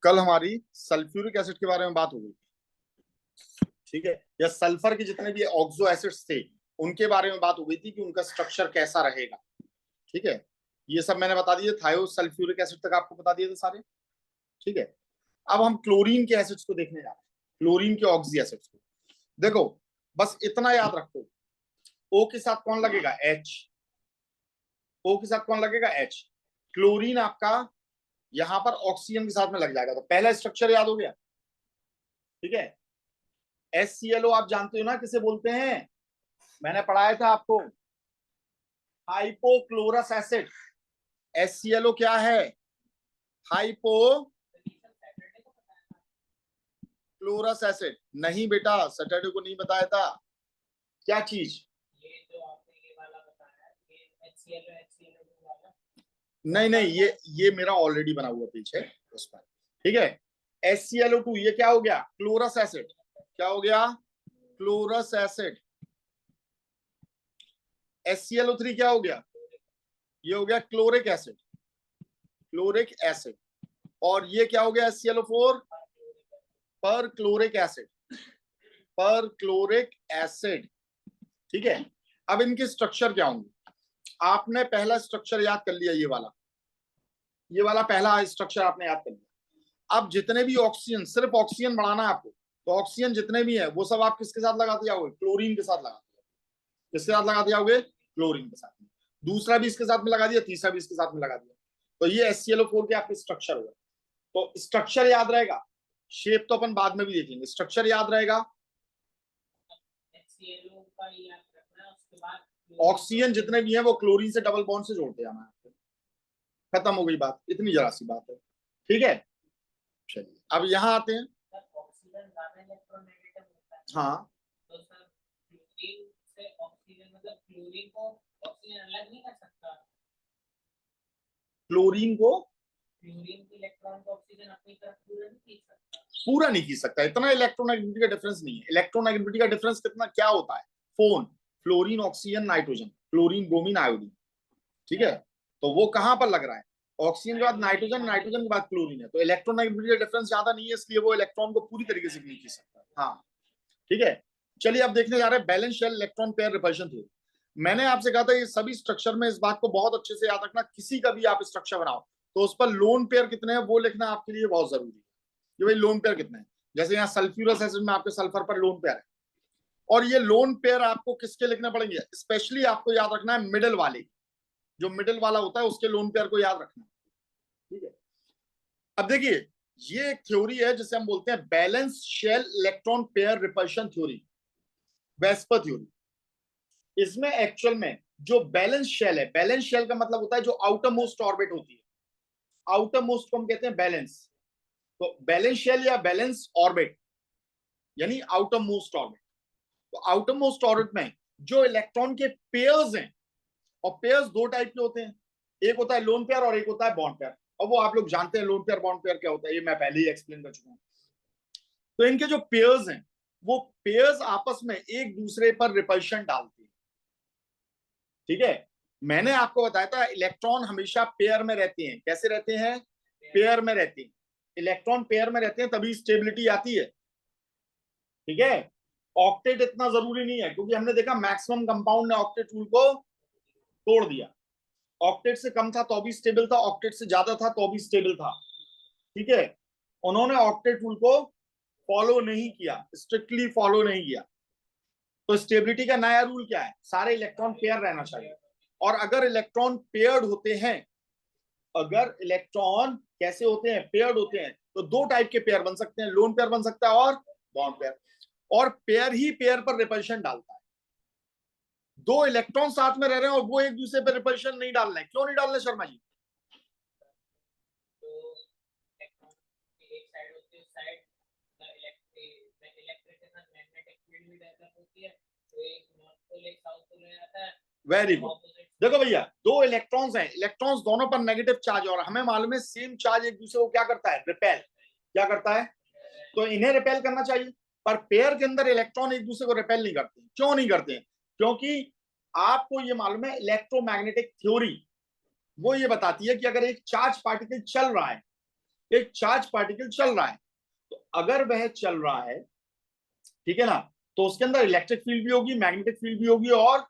कल हमारी sulphuric acid के बारे में बात हो गई, ठीक है, या सल्फर के जितने भी ऑक्सो एसिड्स थे उनके बारे में बात हो गई थी कि उनका स्ट्रक्चर कैसा रहेगा। ठीक है, ये सब मैंने बता दिए, थायो सल्फ्यूरिक एसिड तक आपको बता दिए थे सारे। ठीक है, अब हम क्लोरीन के एसिड्स को देखने जा रहे हैं, क्लोरीन के ऑक्सी एसिड्स को। देखो, बस इतना याद रखो, ओ के साथ कौन लगेगा? एच। ओ के साथ कौन लगेगा? एच। क्लोरीन आपका यहां पर ऑक्सीजन के साथ में लग जाएगा, तो पहला स्ट्रक्चर याद हो गया। ठीक है, HClO आप जानते हो ना किसे बोलते हैं? मैंने पढ़ाया था आपको, हाइपोक्लोरस एसिड। HClO क्या है? Hypo chlorous acid. नहीं बेटा, सैटरडे को नहीं बताया था। क्या चीज? नहीं नहीं, ये मेरा ऑलरेडी बना हुआ पेज है उस पर। ठीक है, HClO2 ये क्या हो गया? Chlorous acid. क्या हो गया? Chlorous acid. HClO3 क्या हो गया? ये हो गया क्लोरिक एसिड। Chloric acid. और ये क्या हो गया? HClO4 पर क्लोरिक एसिड। पर क्लोरिक एसिड। ठीक है, अब इनके स्ट्रक्चर क्या होंगे? आपने पहला स्ट्रक्चर याद कर लिया, ये वाला पहला स्ट्रक्चर आपने याद कर लिया। अब जितने भी ऑक्सीजन, सिर्फ ऑक्सीजन बढ़ाना है आपको, तो ऑक्सीजन जितने भी है वो सब आप किसके साथ लगाते जाओगे? क्लोरीन के साथ लगाते जाओगे। किसके साथ लगाते जाओगे? क्लोरीन के साथ में। दूसरा भी इसके साथ में लगा दिया, तीसरा भी इसके साथ में लगा दिया, तो ये HClO4 के आपके स्ट्रक्चर हुआ। तो स्ट्रक्चर याद रहेगा, शेप तो अपन बाद में भी देखेंगे, स्ट्रक्चर याद रहेगा। ऑक्सीजन जितने भी हैं वो क्लोरीन से डबल बॉन्ड से जोड़ते जाना है। खत्म हो गई बात, इतनी जरा सी बात है। ठीक है, चलिए अब यहाँ आते हैं। हाँ, क्लोरीन को पूरा नहीं खींच सकता, इतना इलेक्ट्रोनेगेटिविटी का डिफरेंस नहीं है। इलेक्ट्रोनेगेटिविटी का डिफरेंस कितना क्या होता है? Phone, fluorine oxygen nitrogen, chlorine bromine iodine. ठीक है, तो वो कहां पर लग रहा है? ऑक्सीजन के बाद नाइट्रोजन, नाइट्रोजन के बाद क्लोरीन है, तो इलेक्ट्रोनेगेटिविटी का डिफरेंस ज्यादा नहीं है, इसलिए वो इलेक्ट्रॉन को पूरी तरीके से नहीं खींच सकता। हाँ, ठीक है, चलिए अब देखने जा रहे हैं valence shell electron pair repulsion theory. मैंने आपसे कहा था ये सभी स्ट्रक्चर में इस बात को बहुत अच्छे से याद रखना, किसी का भी आप स्ट्रक्चर बनाओ तो उस पर लोन पेयर कितने हैं वो लिखना आपके लिए बहुत जरूरी है कि भाई लोन पेयर कितने हैं। जैसे यहाँ सल्फ्यूरस एसिड में आपके सल्फर पर लोन पेयर है, और ये लोन पेयर आपको किसके लिखने पड़ेंगे? स्पेशली आपको याद रखना है मिडिल वाले, जो मिडिल वाला होता है उसके लोन पेयर को याद रखना। ठीक है, अब देखिए, ये एक थ्योरी है जिसे हम बोलते हैं valence shell electron pair repulsion theory, VSEPR theory. इसमें एक्चुअल में जो बैलेंस शेल है, बैलेंस शेल का मतलब होता है जो आउटर मोस्ट ऑर्बिट होती है, आउटर मोस्ट को हम कहते हैं बैलेंस। तो बैलेंस शेल या बैलेंस ऑर्बिट यानी आउटर मोस्ट ऑर्बिट। तो आउटर मोस्ट ऑर्बिट में जो इलेक्ट्रॉन के पेयर्स हैं, और पेयर्स दो टाइप के होते हैं, एक होता है लोन पेयर और एक होता है बॉन्ड पेयर। और वो आप लोग जानते हैं लोन पेयर बॉन्ड पेयर क्या होता है, ये मैं पहले ही एक्सप्लेन कर चुका हूं। तो इनके जो पेयर्स हैं वो पेयर्स आपस में एक दूसरे पर रिपल्शन डालते हैं। ठीक है, मैंने आपको बताया था इलेक्ट्रॉन हमेशा पेयर में रहते हैं। कैसे रहते हैं? पेयर में रहते हैं। इलेक्ट्रॉन पेयर में रहते हैं तभी स्टेबिलिटी आती है। ठीक है, ऑक्टेट इतना जरूरी नहीं है, क्योंकि हमने देखा मैक्सिमम कंपाउंड ने ऑक्टेट रूल को तोड़ दिया। ऑक्टेट से कम था तो भी स्टेबल था, ऑक्टेट से ज्यादा था तो भी स्टेबल था। ठीक है, उन्होंने ऑक्टेट रूल को फॉलो नहीं किया, स्ट्रिक्टली फॉलो नहीं किया। तो स्टेबिलिटी का नया रूल क्या है? सारे इलेक्ट्रॉन पेयर रहना चाहिए। और अगर इलेक्ट्रॉन पेयर्ड होते हैं, अगर इलेक्ट्रॉन कैसे होते हैं? पेयर्ड होते हैं, तो दो टाइप के पेयर बन सकते हैं, लोन पेयर बन सकता है और बॉन्ड पेयर। और पेयर ही पेयर पर रिपल्शन डालता है। दो इलेक्ट्रॉन साथ में रह रहे हैं और वो एक दूसरे पर रिपल्शन नहीं डाल रहे हैं, क्यों नहीं डाल रहे शर्मा जी? Very good. देखो भैया, दो इलेक्ट्रॉन्स हैं, इलेक्ट्रॉन्स दोनों पर नेगेटिव चार्ज, और हमें मालूम है सेम चार्ज एक दूसरे को क्या करता है? रिपेल। क्या करता है? तो इन्हें रिपेल करना चाहिए, पर पेयर के अंदर इलेक्ट्रॉन एक दूसरे को रिपेल नहीं करते। क्यों नहीं करते? क्योंकि आपको ये मालूम है इलेक्ट्रोमैग्नेटिक थ्योरी वो ये बताती है कि अगर एक चार्ज पार्टिकल चल रहा है, एक चार्ज पार्टिकल चल रहा है, तो अगर वह चल रहा है, ठीक है ना, तो उसके अंदर इलेक्ट्रिक फील्ड भी होगी, मैग्नेटिक फील्ड भी होगी, और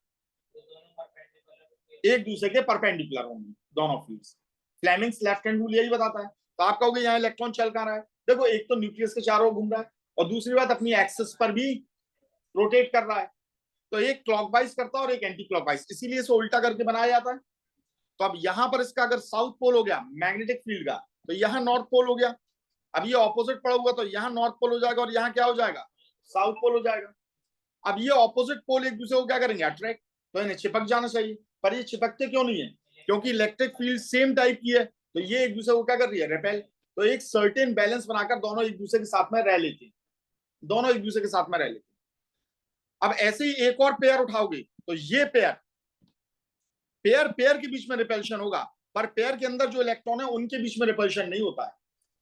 एक दूसरे के परपेंडिकुलर होंगे दोनों fields. Fleming's left hand rule यही बताता है। तो आप कहोगे यहाँ इलेक्ट्रॉन चल कहाँ रहा है? देखो, एक तो न्यूक्लियस के चारों ओर घूम रहा है, और दूसरी बात अपनी एक्सिस पर भी रोटेट कर रहा है। तो एक क्लॉकवाइज करता है और एक एंटी क्लॉकवाइज, इसीलिए इसे उल्टा करके बनाया जाता है। तो अब यहां पर इसका अगर साउथ पोल हो गया मैग्नेटिक फील्ड का, तो यहाँ नॉर्थ पोल हो गया। अब ये ऑपोजिट पड़ा हुआ, तो यहाँ नॉर्थ पोल हो जाएगा और यहाँ क्या हो जाएगा? साउथ पोल हो जाएगा। अब ये ऑपोजिट पोल एक दूसरे को क्या करेंगे? अट्रैक्ट। तो इन्हें चिपक जाना चाहिए, पर ये चिपकते क्यों नहीं है? क्योंकि इलेक्ट्रिक फील्ड सेम टाइप की है, तो ये एक दूसरे को क्या कर रही है? रिपेल। तो एक सर्टेन बैलेंस बनाकर दोनों एक दूसरे के साथ में रह लेते हैं, दोनों एक दूसरे के साथ में रह लेते हैं। अब ऐसे ही एक और पेयर उठाओगे, तो ये पेयर पेयर पेयर के बीच में रिपल्शन होगा, पर पेयर के अंदर जो इलेक्ट्रॉन है उनके बीच में रिपल्शन नहीं होता है,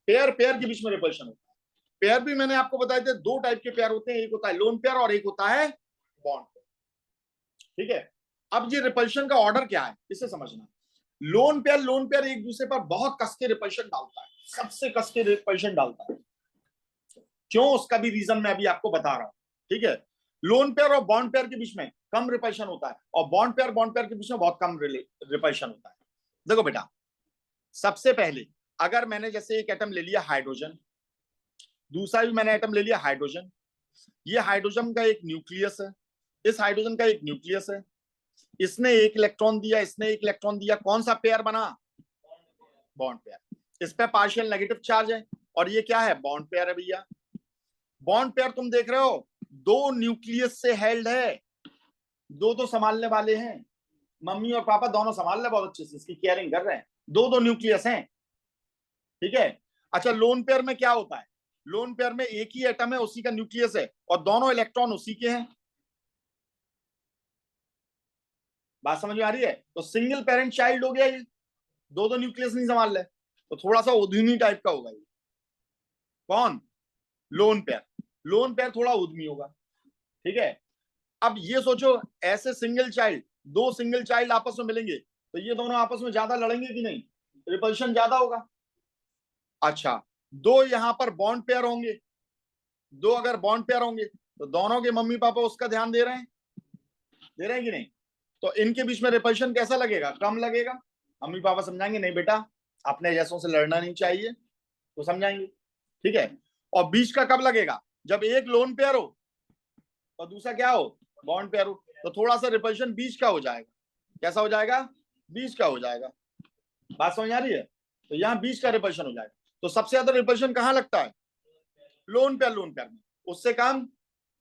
पेयर पेयर के बीच में रिपल्शन होता है। पेयर भी मैंने आपको बताए थे, दो टाइप के पेयर होते हैं, एक होता है लोन पेयर और एक होता है बॉन्ड पेयर। ठीक है, अब ये रिपल्शन का ऑर्डर क्या है इसे समझना। लोन पेयर एक दूसरे पर बहुत कस के रिपल्शन डालता है, सबसे कस के रिपल्शन डालता है। क्यों, उसका भी रीजन मैं अभी आपको बता रहा हूं। ठीक है, लोन पेयर और बॉन्ड पेयर के बीच में कम रिपल्शन होता है, और बॉन्ड पेयर के बीच में बहुत कम रिपल्शन होता है। देखो बेटा, सबसे पहले अगर मैंने जैसे एक एटम ले लिया हाइड्रोजन, दूसरा भी मैंने एटम ले लिया हाइड्रोजन, ये हाइड्रोजन का एक न्यूक्लियस है, इस हाइड्रोजन का एक न्यूक्लियस है, इसने एक इलेक्ट्रॉन दिया, इसने एक इलेक्ट्रॉन दिया, कौन सा पेयर बना? Bond pair. इस पे पार्शियल नेगेटिव चार्ज है, और ये क्या है? बॉन्ड पेयर है भैया। बॉन्ड पेयर तुम देख रहे हो, दो न्यूक्लियस से हेल्ड है, दो तो संभालने वाले हैं, मम्मी और पापा दोनों संभाल रहे बहुत अच्छे से, इसकी केयरिंग कर रहे हैं, दो दो न्यूक्लियस हैं। ठीक है, अच्छा लोन पेयर में क्या होता है? लोन पेयर में एक ही एटम है, उसी का न्यूक्लियस है, और दोनों इलेक्ट्रॉन उसी के हैं। बात समझ में आ रही है? तो सिंगल पेरेंट चाइल्ड हो गया ये, दो दो न्यूक्लियस नहीं संभाल रहे, तो थोड़ा सा उद्यमी टाइप का होगा ये। कौन? Lone pair. लोन पेयर थोड़ा उद्यमी होगा। ठीक है, अब ये सोचो, ऐसे सिंगल चाइल्ड, दो सिंगल चाइल्ड आपस में मिलेंगे, तो ये दोनों आपस में ज्यादा लड़ेंगे कि नहीं? रिपल्शन ज्यादा होगा। अच्छा, दो यहां पर बॉन्ड पेयर होंगे, दो अगर बॉन्ड पेयर होंगे, तो दोनों के मम्मी पापा उसका ध्यान दे रहे हैं, दे रहे हैं कि नहीं? तो इनके बीच में रिपल्शन कैसा लगेगा? कम लगेगा। मम्मी पापा समझाएंगे नहीं बेटा, अपने जैसों से लड़ना नहीं चाहिए, तो समझाएंगे। ठीक है, और बीच का कब लगेगा? जब एक लोन पेयर हो और दूसरा क्या हो? बॉन्ड पेयर हो, तो थोड़ा सा रिपल्शन बीच का हो जाएगा। कैसा हो जाएगा? बीच का हो जाएगा। बात समझ आ रही है? तो यहाँ बीच का रिपल्शन हो जाएगा। तो सबसे ज्यादा रिपल्शन कहाँ लगता है? लोन पेयर में, उससे कम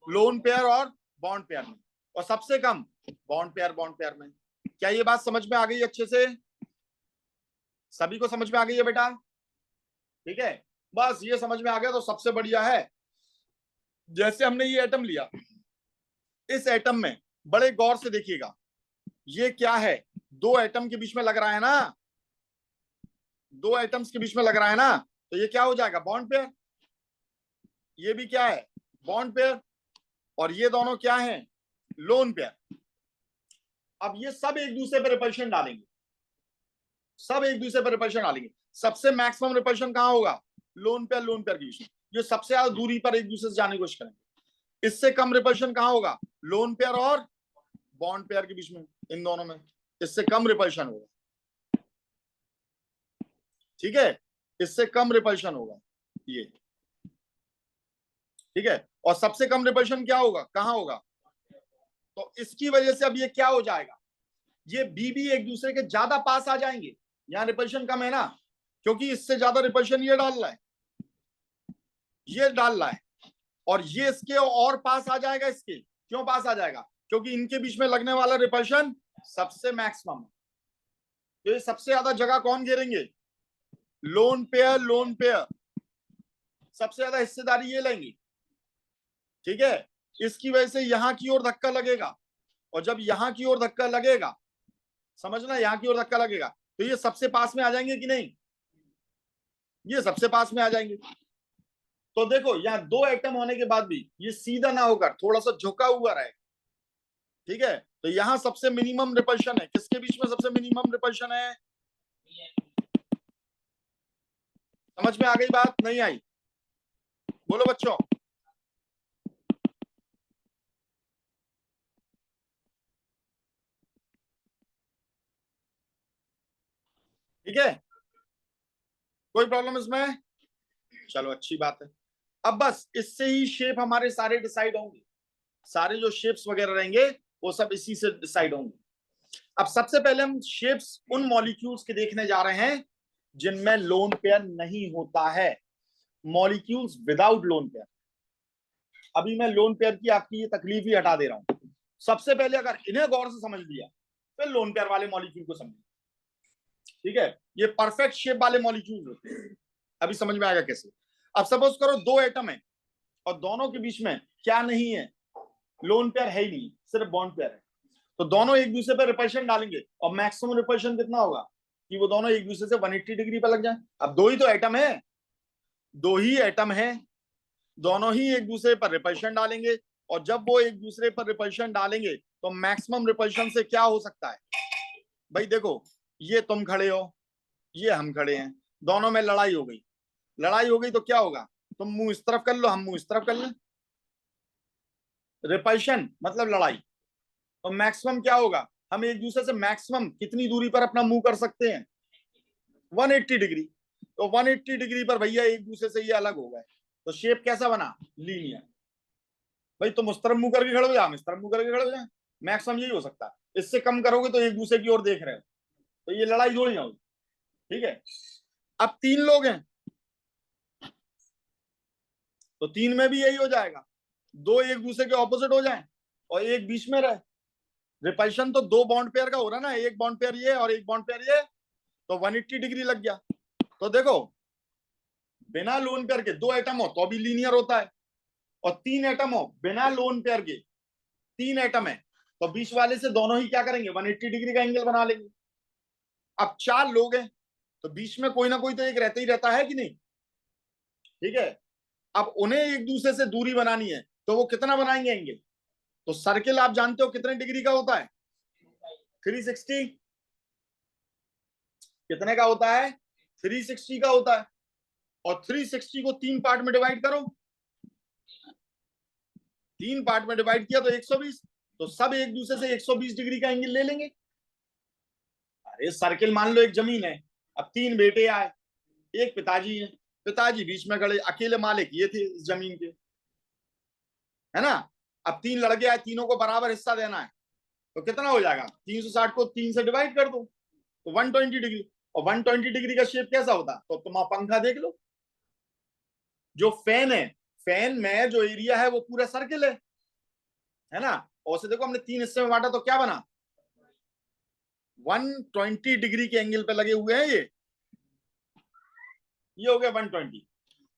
लोन पेयर और बॉन्ड पेयर में, और सबसे कम बॉन्ड पेयर में। क्या ये बात समझ में आ गई अच्छे से? सभी को समझ में आ गई है बेटा? ठीक है, बस ये समझ में आ गया तो सबसे बढ़िया है। जैसे हमने ये एटम लिया, इस एटम में बड़े गौर से देखिएगा, ये क्या है? दो एटम के बीच में लग रहा है ना, दो एटम्स के बीच में लग रहा है ना, तो ये क्या हो जाएगा? Bond pair. ये भी क्या है? Bond pair. और ये दोनों क्या हैं? Lone pair. अब ये सब एक दूसरे पर रिपल्शन डालेंगे, सब एक दूसरे पर रिपल्शन डालेंगे। सबसे मैक्सिमम रिपल्शन कहां होगा? लोन पेयर के बीच में, जो सबसे ज्यादा दूरी पर एक दूसरे से जाने की कोशिश करेंगे। इससे कम रिपल्शन कहां होगा? लोन पेयर और बॉन्ड पेयर के बीच में, इन दोनों में इससे कम रिपल्शन होगा। ठीक है, इससे कम रिपल्शन होगा ये। ठीक है, और सबसे कम रिपल्शन क्या होगा? कहां होगा? तो इसकी वजह से अब ये क्या हो जाएगा? ये बी एक दूसरे के ज्यादा पास आ जाएंगे। यहां रिपल्शन कम है ना, क्योंकि इससे ज्यादा रिपल्शन ये डाल रहा है, ये डाल रहा है, और ये इसके और पास आ जाएगा। इसके क्यों पास आ जाएगा? क्योंकि इनके बीच में लगने वाला रिपल्शन सबसे मैक्सिमम है। तो ये सबसे ज्यादा जगह कौन घेरेंगे? लोन पेयर सबसे ज्यादा हिस्सेदारी ये लेंगे। ठीक है, इसकी वजह से यहां की ओर धक्का लगेगा, और जब यहां की ओर धक्का लगेगा, समझना, यहां की ओर धक्का लगेगा, तो ये सबसे पास में आ जाएंगे कि नहीं? ये सबसे पास में आ जाएंगे। तो देखो, यहां दो एटम होने के बाद भी ये सीधा ना होकर थोड़ा सा झुका हुआ रहेगा। ठीक है, तो यहां सबसे मिनिमम रिपल्शन है, किसके बीच में सबसे मिनिमम रिपल्शन है? समझ में आ गई बात? नहीं आई? बोलो बच्चों। ठीक है, कोई प्रॉब्लम इसमें? चलो अच्छी बात है। अब बस इससे ही शेप हमारे सारे डिसाइड होंगे, सारे जो शेप्स वगैरह रहेंगे वो सब इसी से डिसाइड होंगे। अब सबसे पहले हम शेप्स उन मॉलिक्यूल्स के देखने जा रहे हैं जिनमें लोन पेयर नहीं होता है, मॉलिक्यूल्स विदाउट लोन पेयर। अभी मैं लोन पेयर की आपकी ये तकलीफ ही हटा दे रहा हूं। सबसे पहले अगर इन्हें गौर से समझ लिया फिर लोन पेयर वाले मॉलिक्यूल को समझिए। ठीक है, ये परफेक्ट शेप वाले मॉलिक्यूल होते हैं। अभी समझ में आएगा कैसे। अब सपोज करो दो एटम है और दोनों के बीच में क्या नहीं है? लोन पेयर है ही नहीं, सिर्फ बॉन्ड पेयर है। तो दोनों एक दूसरे पर रिपल्शन डालेंगे और मैक्सिमम रिपल्शन कितना होगा कि वो दोनों एक दूसरे से 180 डिग्री पर लग जाए। अब दो ही तो एटम है, दो ही एटम है, दोनों ही एक दूसरे पर रिपल्शन डालेंगे और जब वो एक दूसरे पर रिपल्शन डालेंगे तो मैक्सिमम रिपल्शन से क्या हो सकता है? भाई देखो, ये तुम खड़े हो, ये हम खड़े हैं, दोनों में लड़ाई हो गई। लड़ाई हो गई तो क्या होगा? तुम मुंह इस तरफ कर लो, हम मुंह इस तरफ कर लें। रिपल्शन मतलब लड़ाई। तो मैक्सिमम क्या होगा? हम एक दूसरे से मैक्सिमम कितनी दूरी पर अपना मुंह कर सकते हैं? 180 डिग्री। तो 180 डिग्री पर भैया एक दूसरे से ये अलग हो गए, तो शेप कैसा बना? लीनियर। भाई तुम उस तरफ मुंह करके खड़े हो जाए, हम इस तरफ मुंह करके खड़े हो जाए, मैक्सिमम यही हो सकता है। इससे कम करोगे तो एक दूसरे की ओर देख रहे हो, तो ये लड़ाई थोड़ी ना होगी। ठीक है, अब तीन लोग हैं तो तीन में भी यही हो जाएगा, दो एक दूसरे के ऑपोजिट हो जाए और एक बीच में रहे। रिपल्शन तो दो बॉन्ड पेयर का हो रहा है ना, एक बॉन्ड पेयर ये और एक बॉन्ड पेयर ये, तो 180 डिग्री लग गया। तो देखो, बिना लोन पेयर के दो एटम हो तो भी लीनियर होता है, और तीन एटम हो बिना लोन पेयर के, तीन एटम है तो बीच वाले से दोनों ही क्या करेंगे? 180 डिग्री का एंगल बना लेंगे। अब चार लोग हैं तो बीच में कोई ना कोई तो एक रहता ही रहता है कि नहीं? ठीक है, अब उन्हें एक दूसरे से दूरी बनानी है तो वो कितना बनाएंगे एंगल? तो सर्किल आप जानते हो कितने डिग्री का होता है? 360। कितने का होता है? 360 का होता है। और 360 को तीन पार्ट में डिवाइड करो, तीन पार्ट में डिवाइड किया तो 120, तो सब एक दूसरे से 120 डिग्री का एंगल ले लेंगे। अरे सर्किल मान लो एक जमीन है, अब तीन बेटे आए, एक पिताजी है, पिताजी बीच में खड़े, अकेले मालिक ये थे इस जमीन के, है ना। अब तीन लड़के आए, तीनों को बराबर हिस्सा देना है, तो कितना हो जाएगा? 360 को तीन से डिवाइड कर दो तो 120 डिग्री। और 120 डिग्री का शेप कैसा होता? तो तुम आप पंखा देख लो, जो फैन है, फैन में जो एरिया है वो पूरा सर्किल है ना। और से देखो हमने तीन हिस्से में बांटा तो क्या बना? 120 डिग्री के एंगल पे लगे हुए हैं ये हो गया 120।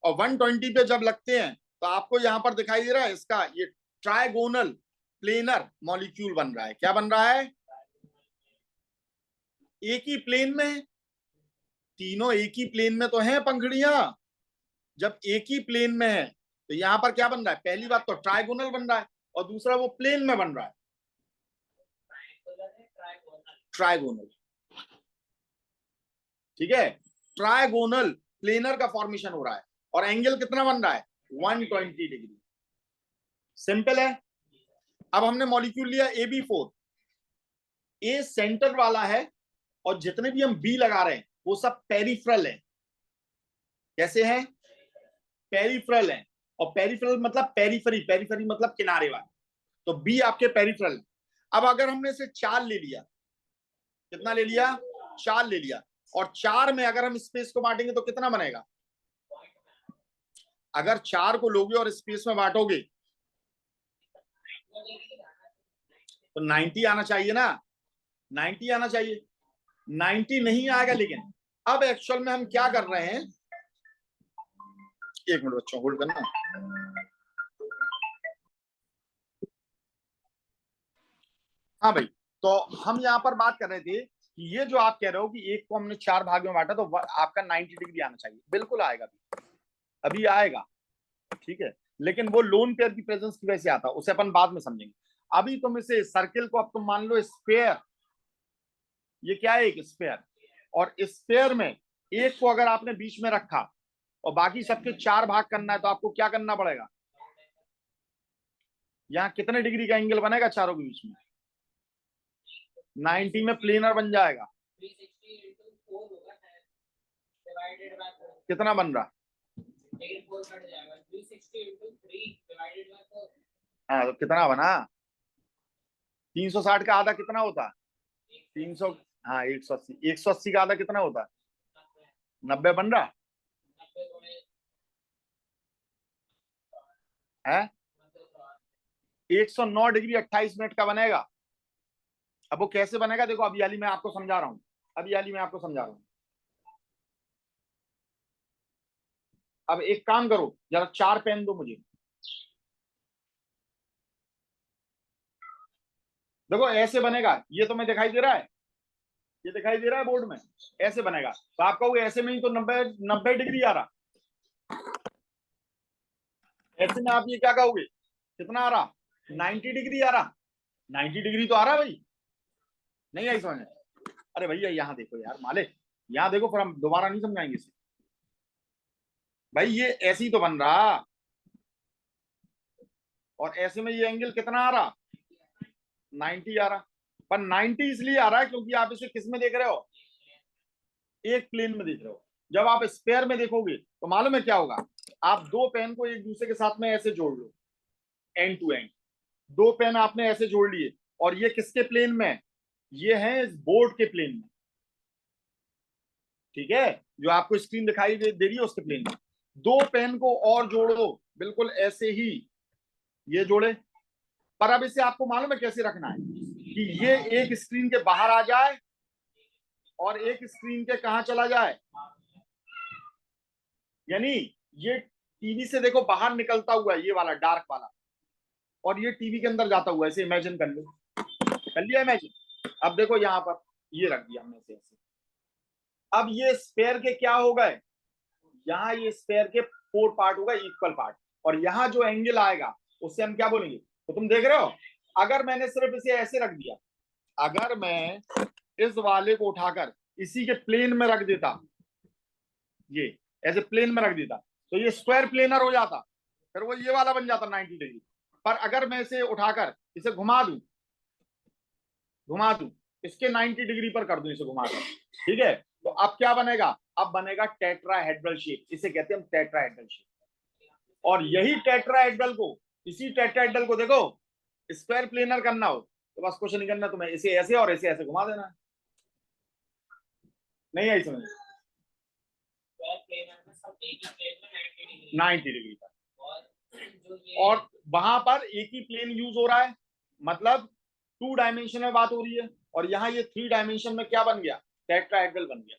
और 120 पे जब लगते हैं तो आपको यहां पर दिखाई दे रहा है इसका ये ट्राइगोनल प्लेनर मॉलिक्यूल बन रहा है। क्या बन रहा है? एक ही प्लेन में, तीनों एक ही प्लेन में तो हैं पंखुड़ियां। जब एक ही प्लेन में है तो यहां पर क्या बन रहा है? पहली बात तो ट्राइगोनल बन रहा है और दूसरा वो प्लेन में बन रहा है, ट्राइगोनल। ठीक है, ट्राइगोनल प्लेनर का फॉर्मेशन हो रहा है और एंगल कितना बन रहा है? 120 डिग्री। सिंपल है। अब हमने मॉलिक्यूल लिया AB4, ए सेंटर वाला है और जितने भी हम बी लगा रहे हैं वो सब पेरिफेरल है। कैसे हैं? पेरिफेरल है। और पेरिफेरल मतलब पेरीफेरी, पेरीफेरी मतलब किनारे वाला, तो बी आपके पेरिफेरल। अब अगर हमने इसे चार ले लिया, कितना ले लिया? चार ले लिया, और चार में अगर हम स्पेस को बांटेंगे तो कितना बनेगा? अगर चार को लोगे और स्पेस में बांटोगे तो 90 आना चाहिए ना, 90 आना चाहिए। 90 नहीं आएगा, लेकिन अब एक्चुअल में हम क्या कर रहे हैं, एक मिनट बच्चों होल्ड करना। हाँ भाई, तो हम यहाँ पर बात कर रहे थे कि ये जो आप कह रहे हो कि एक को हमने चार भाग में बांटा तो आपका 90 डिग्री आना चाहिए। बिल्कुल आएगा, अभी आएगा। ठीक है, लेकिन वो लोन पेयर की प्रेजेंस की वजह से आता है, उसे अपन बाद में समझेंगे। अभी तुम इसे सर्किल को अब तुम मान लो स्फेयर, ये क्या है, एक स्फेयर, और स्फेयर में एक को अगर आपने बीच में रखा और बाकी सबके 4 भाग करना है तो आपको क्या करना पड़ेगा, यहाँ कितने डिग्री का एंगल बनेगा चारों के बीच में, 90 में प्लेनर बन जाएगा। कितना बन रहा, हाँ तो कितना बना, 360 का आधा कितना होता, 300, हाँ 180, 180 का आधा कितना होता, 90 बन रहा है, 109 डिग्री 28 मिनट का बनेगा। अब वो कैसे बनेगा देखो, अभी वाली मैं आपको समझा रहा हूँ, अभी वाली मैं आपको समझा रहा हूँ। अब एक काम करो, जरा 4 पेन दो मुझे, देखो ऐसे बनेगा, ये तुम्हें दिखाई दे रहा है, ये दिखाई दे रहा है बोर्ड में, ऐसे बनेगा, तो आप कहोगे ऐसे में ही तो 90 डिग्री आ रहा, ऐसे में आप ये क्या कहोगे, कितना आ रहा, 90 डिग्री आ रहा, 90 डिग्री तो आ रहा भाई, नहीं आई समझ, अरे भैया यहाँ देखो यार मालिक, यहाँ देखो, फिर हम दोबारा नहीं समझाएंगे इसे, भाई ये ऐसे ही तो बन रहा, और ऐसे में ये एंगल कितना आ रहा, 90 आ रहा, पर 90 इसलिए आ रहा है क्योंकि आप इसे किस में देख रहे हो, एक प्लेन में देख रहे हो। जब आप स्पेयर में देखोगे तो मालूम है क्या होगा, आप दो पेन को एक दूसरे के साथ में ऐसे जोड़ लो, एंड टू एंड, दो पेन आपने ऐसे जोड़ लिए, और ये किसके प्लेन में है, ये है इस बोर्ड के प्लेन में, ठीक है, जो आपको स्क्रीन दिखाई दे रही है उसके प्लेन में, दो पेन को और जोड़ो बिल्कुल ऐसे ही, ये जोड़े, पर अब इसे आपको मालूम है कैसे रखना है, कि ये एक स्क्रीन के बाहर आ जाए और एक स्क्रीन के कहा चला जाए, यानी ये टीवी से देखो बाहर निकलता हुआ ये वाला डार्क वाला, और ये टीवी के अंदर जाता हुआ, ऐसे इमेजिन कर लो, कर लिया इमेजिन। अब देखो यहाँ पर ये रख दिया हमने ऐसे, अब ये स्पेयर के क्या हो गए, यहाँ ये स्पेयर के 4 पार्ट होगा, इक्वल पार्ट, और यहाँ जो एंगल आएगा उससे हम क्या बोलेंगे, तो तुम देख रहे हो, अगर मैंने सिर्फ इसे ऐसे रख दिया, अगर मैं इस वाले को उठाकर इसी के प्लेन में रख देता, ये ऐसे प्लेन में रख देता, तो ये स्क्वायर प्लेनर हो जाता, फिर वो ये वाला बन जाता 90 डिग्री, पर अगर मैं इसे उठाकर इसे घुमा दूं इसके 90 डिग्री पर कर दूं इसे घुमाकर, ठीक है, तो अब क्या बनेगा, अब बनेगा टेट्राहेड्रल शेप, इसे कहते हैं हम टेट्राहेड्रल शेप। और यही टेट्राहेड्रल को, इसी टेट्राहेड्रल को देखो स्क्वायर प्लेनर करना हो तो बस कुछ नहीं करना, तुम्हें इसे ऐसे और ऐसे ऐसे घुमा देना है, नहीं आई समझ, 90 डिग्री पर, और वहां पर एक ही प्लेन यूज हो रहा है, मतलब 2 डायमेंशन में बात हो रही है, और यहाँ ये 3 डायमेंशन में क्या बन गया, टेट्राहेड्रल बन गया।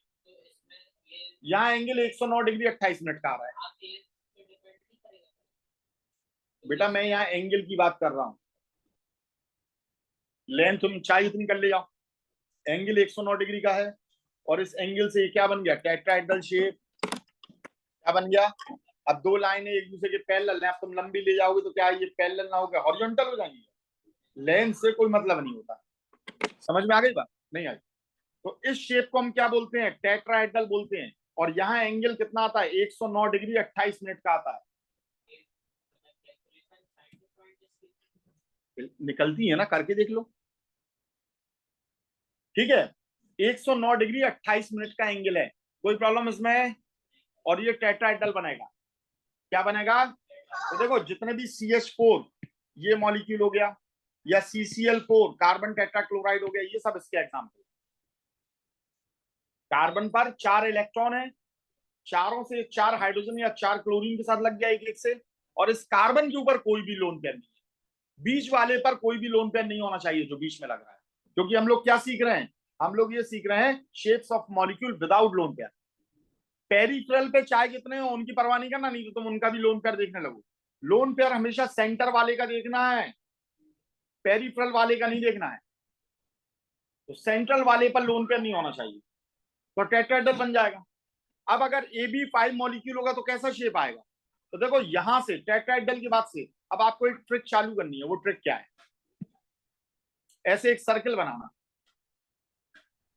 यहाँ एंगल 109 डिग्री 28 मिनट का आ रहा है, बेटा मैं यहाँ एंगल की बात कर रहा हूँ, लेंथ तुम चाहे इतनी कर ले जाओ, एंगल 109 डिग्री का है, और इस एंगल से क्या बन गया, टेट्राहेड्रल शेप, क्या बन गया। अब दो लाइनें एक दूसरे के पैरेलल हैं, अब तुम लंबी ले जाओगे तो क्या ये पैरेलल ना होगा, हॉरिजॉन्टल हो जाएंगे, लेंथ से कोई मतलब नहीं होता, समझ में आ गई बात, नहीं आई, तो इस शेप को हम क्या बोलते हैं, टेट्राहेड्रल बोलते हैं, और यहाँ एंगल कितना आता है, 109 डिग्री 28 मिनट का आता है, निकलती है ना, करके देख लो, ठीक है, 109 डिग्री 28 मिनट का एंगल है, कोई प्रॉब्लम इसमें, और ये टेट्राहेड्रल बनेगा, क्या बनेगा, तो देखो जितने भी CH4 ये मॉलिक्यूल हो गया, या CCl4 कार्बन टेट्राक्लोराइड हो गया, ये सब इसके एग्जाम्पल, कार्बन पर 4 इलेक्ट्रॉन है, चारों से 4 हाइड्रोजन या 4 क्लोरीन के साथ लग गया एक एक से, और इस कार्बन के ऊपर कोई भी लोन पेयर नहीं है, बीच वाले पर कोई भी लोन पेयर नहीं होना चाहिए जो बीच में लग रहा है, क्योंकि हम लोग क्या सीख रहे हैं, हम लोग ये सीख रहे हैं shapes of molecule without lone pair. Peripheral पे चाहे कितने हो उनकी परवाह नहीं करना, नहीं तो तुम उनका भी लोन पेयर देखने लगो, लोन पेयर हमेशा सेंटर वाले का देखना है, पेरिफेरल वाले का नहीं देखना है, तो सेंट्रल वाले पर लोन पेयर नहीं होना चाहिए, तो टेट्राहेड्रल बन जाएगा। अब अगर AB5 मॉलिक्यूल होगा तो कैसा शेप आएगा, तो देखो यहां से टेट्राहेड्रल की बात से अब आपको एक ट्रिक चालू करनी है, वो ट्रिक क्या है, ऐसे एक सर्किल बनाना,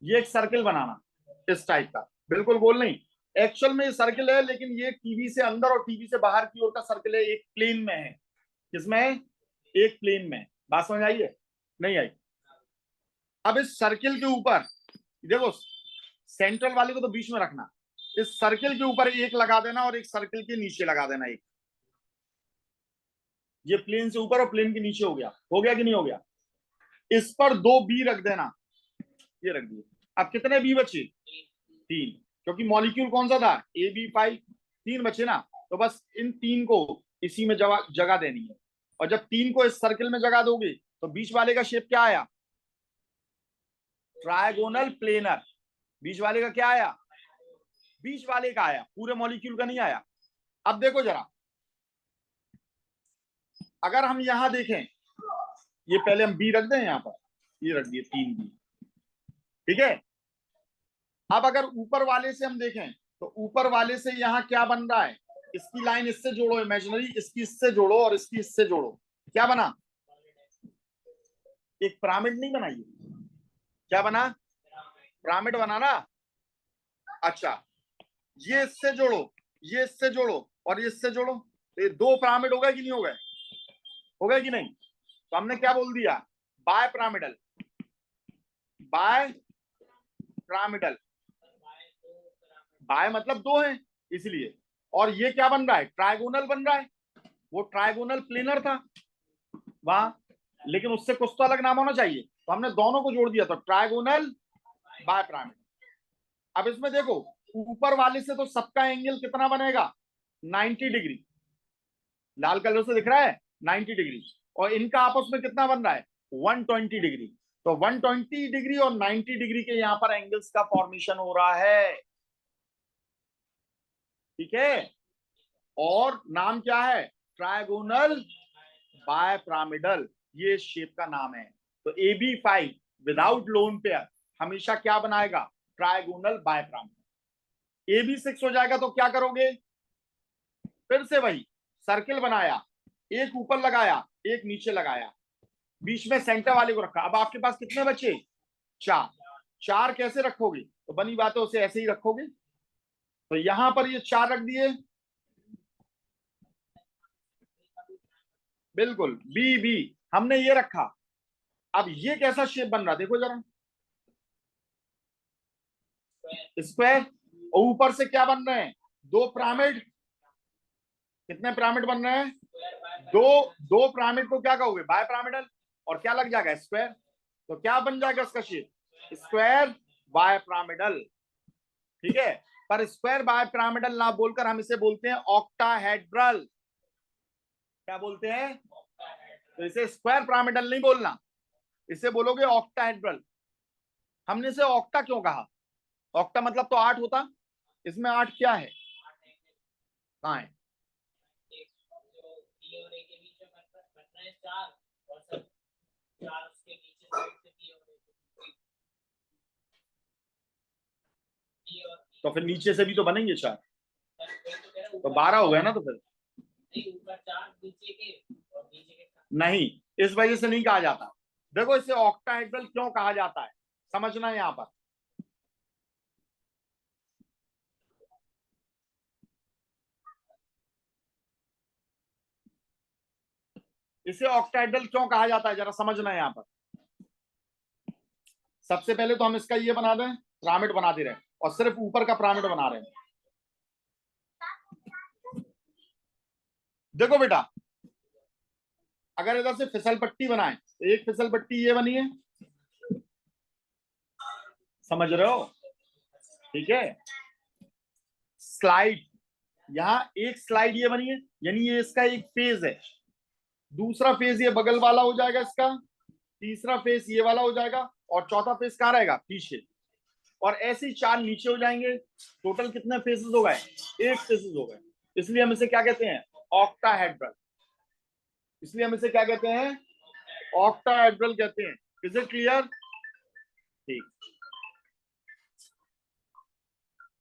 ये एक सर्किल बनाना इस टाइप का, बिल्कुल गोल नहीं, एक्चुअल में ये सर्किल है, लेकिन ये टीवी से अंदर और टीवी से बाहर की ओर का सर्किल है, एक प्लेन में है। किसमें है? एक प्लेन में। बात समझ आई है? नहीं आई? अब इस सर्किल के ऊपर देखो, सेंट्रल वाले को तो बीच में रखना, इस सर्किल के ऊपर एक लगा देना और एक सर्किल के नीचे लगा देना एक। ये प्लेन से ऊपर और प्लेन के नीचे हो गया कि नहीं हो गया? इस पर 2 बी रख देना, ये रख दिए। अब कितने बी बचे? 3, क्योंकि मॉलिक्यूल कौन सा था? AB5, 3 बचे ना, तो बस इन 3 को इसी में जगह देनी है। और जब 3 को इस सर्किल में जगह दोगे तो बीच वाले का शेप क्या आया? Trigonal planar. बीच वाले का क्या आया? बीच वाले का आया, पूरे मॉलिक्यूल का नहीं आया। अब देखो जरा, अगर हम यहां देखें, ये पहले हम बी रख दें, यहां पर ये रख दिए 3 बी, ठीक है। अब अगर ऊपर वाले से हम देखें तो ऊपर वाले से यहां क्या बन रहा है? इसकी लाइन इससे जोड़ो इमेजिनरी, इसकी इससे जोड़ो और इसकी इससे जोड़ो, क्या बना? एक पिरामिड नहीं बनाई? क्या बना? पिरामिड बना ना। अच्छा, ये इससे जोड़ो, ये इससे जोड़ो और ये इससे जोड़ो, तो ये 2 पिरामिड हो गए कि नहीं हो गए? हो गए कि नहीं? तो हमने क्या बोल दिया? Bipyramidal, bipyramidal. Bi मतलब 2 है इसलिए। और ये क्या बन रहा है? ट्रायगोनल बन रहा है। वो ट्रायगोनल प्लेनर था वहां, लेकिन उससे कुछ तो अलग नाम होना चाहिए, तो हमने दोनों को जोड़ दिया, तो ट्रायगोनल बाय पिरामिड। अब इसमें देखो, ऊपर वाले से तो सबका एंगल कितना बनेगा? 90 डिग्री, लाल कलर से दिख रहा है 90 डिग्री, और इनका आपस में कितना बन रहा है? 120 डिग्री। तो 120 डिग्री और 90 डिग्री के यहां पर एंगल्स का फॉर्मेशन हो रहा है, ठीक है। और नाम क्या है? ट्रायगोनल बाय पिरामिडल, ये शेप का नाम है। तो AB5 विदाउट लोन पेयर हमेशा क्या बनाएगा? Trigonal bye pyramidal. AB6 हो जाएगा तो क्या करोगे? फिर से वही सर्किल बनाया, एक ऊपर लगाया, एक नीचे लगाया, बीच में सेंटर वाले को रखा। अब आपके पास कितने बचे? 4। 4 कैसे रखोगे? तो बनी बात है, उसे ऐसे ही रखोगे। तो यहां पर ये 4 रख दिए, बिल्कुल बी बी हमने ये रखा। अब ये कैसा शेप बन रहा, देखो जरा, स्क्वायर। और ऊपर से क्या बन रहे हैं? 2 पिरामिड। कितने पिरामिड बन रहे हैं? 2। 2 पिरामिड को क्या कहोगे? Bipyramidal. और क्या लग जाएगा? स्क्वायर। तो क्या बन जाएगा इसका शेप? स्क्वायर बाय पिरामिडल, ठीक है। पर स्क्वायर बाय पिरामिडल ना बोलकर हम इसे बोलते हैं ऑक्टाहेड्रल। क्या बोलते हैं? तो इसे स्क्वायर पिरामिडल नहीं बोलना, इसे बोलोगे ऑक्टाहेड्रल। हमने इसे ऑक्टा क्यों कहा? ऑक्टा मतलब तो 8 होता, इसमें 8 क्या है? कहाँ है? तो फिर नीचे से भी तो बनेंगे 4, तो 12 हो गया ना। तो फिर नहीं, इस वजह से नहीं कहा जाता। देखो, इसे ऑक्टाहेड्रल क्यों कहा जाता है, समझना यहां पर। इसे ऑक्टाहेड्रल क्यों कहा जाता है, जरा समझना यहां पर। सबसे पहले तो हम इसका ये बना दें, पिरामिड बना दे रहे हैं और सिर्फ ऊपर का पिरामिड बना रहे हैं। देखो बेटा, अगर इधर से फिसल पट्टी बनाए तो एक फिसल पट्टी ये बनी है, समझ रहे हो? ठीक है। स्लाइड, यहां एक स्लाइड ये बनी है, यानी ये इसका एक फेज है। दूसरा फेज ये बगल वाला हो जाएगा इसका, तीसरा फेज ये वाला हो जाएगा, और चौथा फेज कहां रहेगा? पीछे। और ऐसे ही 4 नीचे हो जाएंगे। टोटल कितने फेसेस हो गए? 8 फेसेस हो गए। इसलिए हम इसे क्या कहते हैं? ऑक्टाहेड्रल। इसलिए हम इसे क्या कहते हैं? ऑक्टाहेड्रल कहते हैं। Is it clear? ठीक।